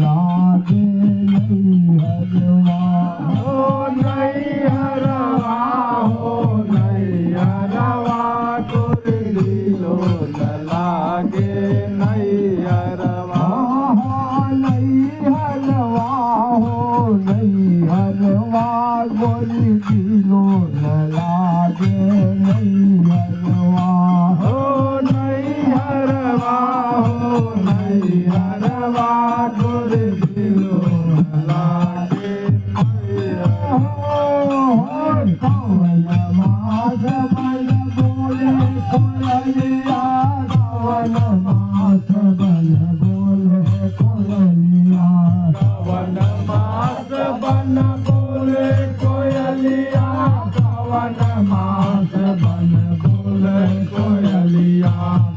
लागे नहीं हरवा हो नहीं हरवा हो नहीं हरवा गोरी दिलो न लागे नहीं हरवा नहीं हलवा हो नहीं हलवा गोरी दिलो न लागे नहीं हलवा हो नहीं हरवा हो नहीं हरवा गोरी दिलो न लागे नहीं हरवा कवन मास बल बोले कोयलिया कवन मास बल बोले कोयलिया कवन मास बन बोले कोयलिया कवन मास बन बोले कोयलिया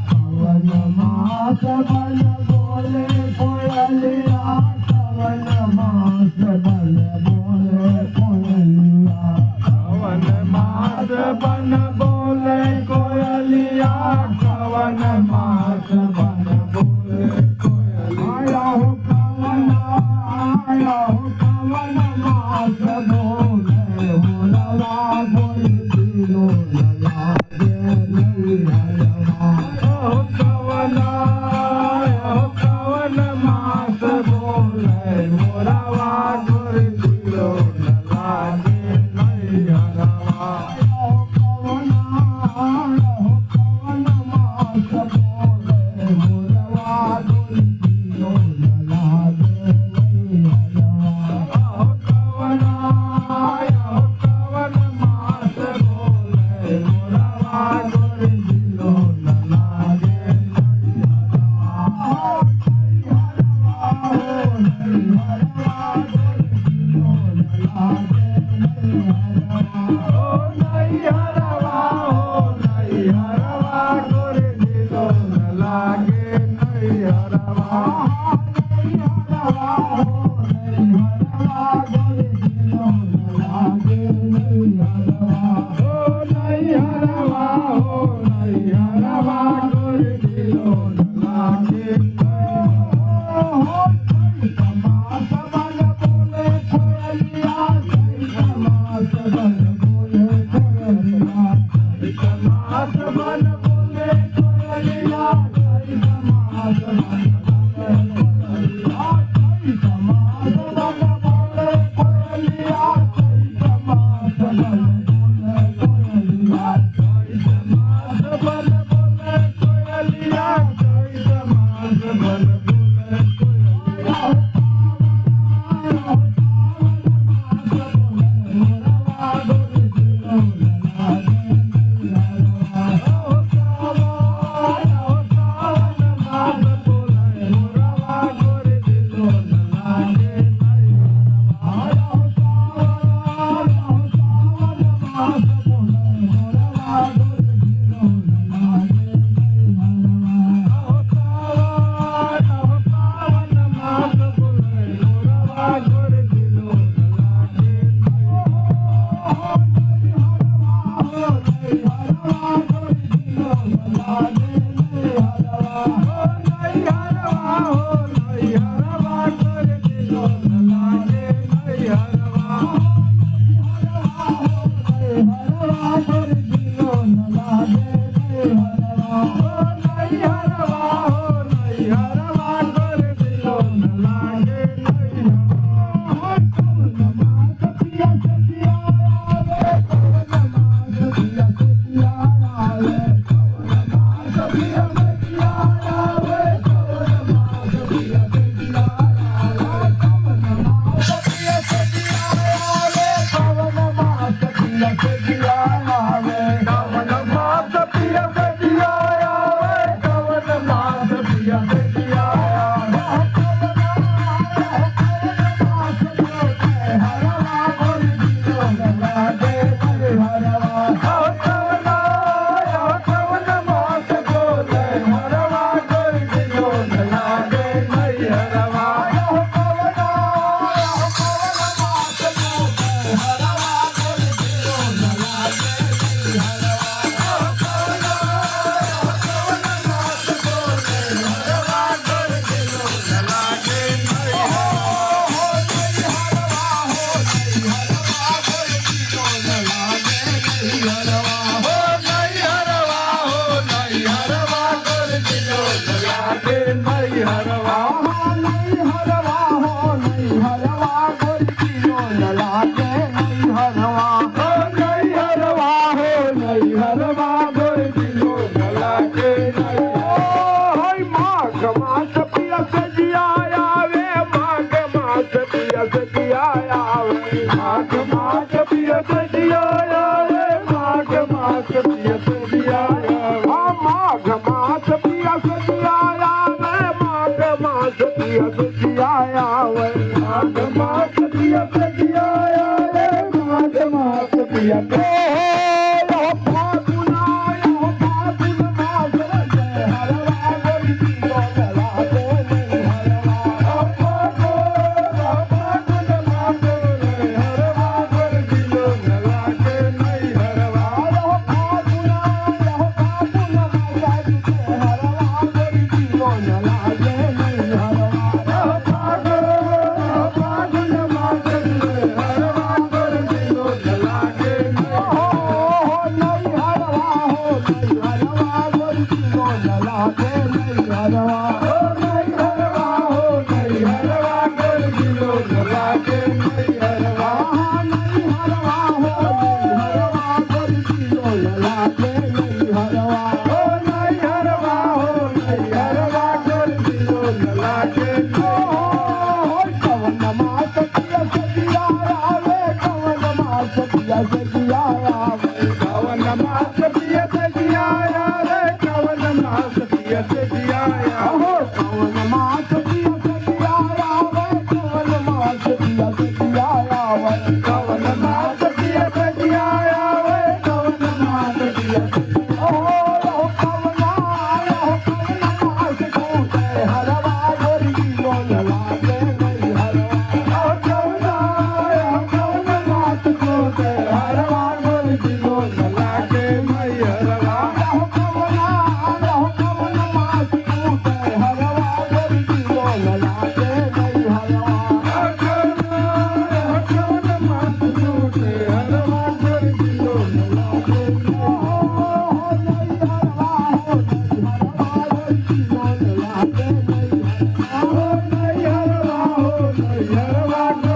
कवन मास बल बोले कोयलिया कवन मास बल बोले कोयलिया कवन मास बन बोले कोयलिया कवन मास बन बोले कोयलिया आया हो कवन मास बोले बोलवा कोई दिलो लागे नहीं हलवा हो कवन मास बोले मोरावा गोरी दिलो न लागे नहीं हरवा कवन मास बोले मोरावा गोरी दिलो न लागे नहीं हरवा हो नहीं हरवा हो नहीं हरवा गोरी दिलो न लागे नहीं हरवा हो नहीं हरवा हो नहीं हरवा गोरी दिलो न लागे मास बन बोले कोयलिया मास बन बोले कोयलिया मास बन बोले कोयलिया माघ मास पिया सखिया रे माघ मास पिया Hare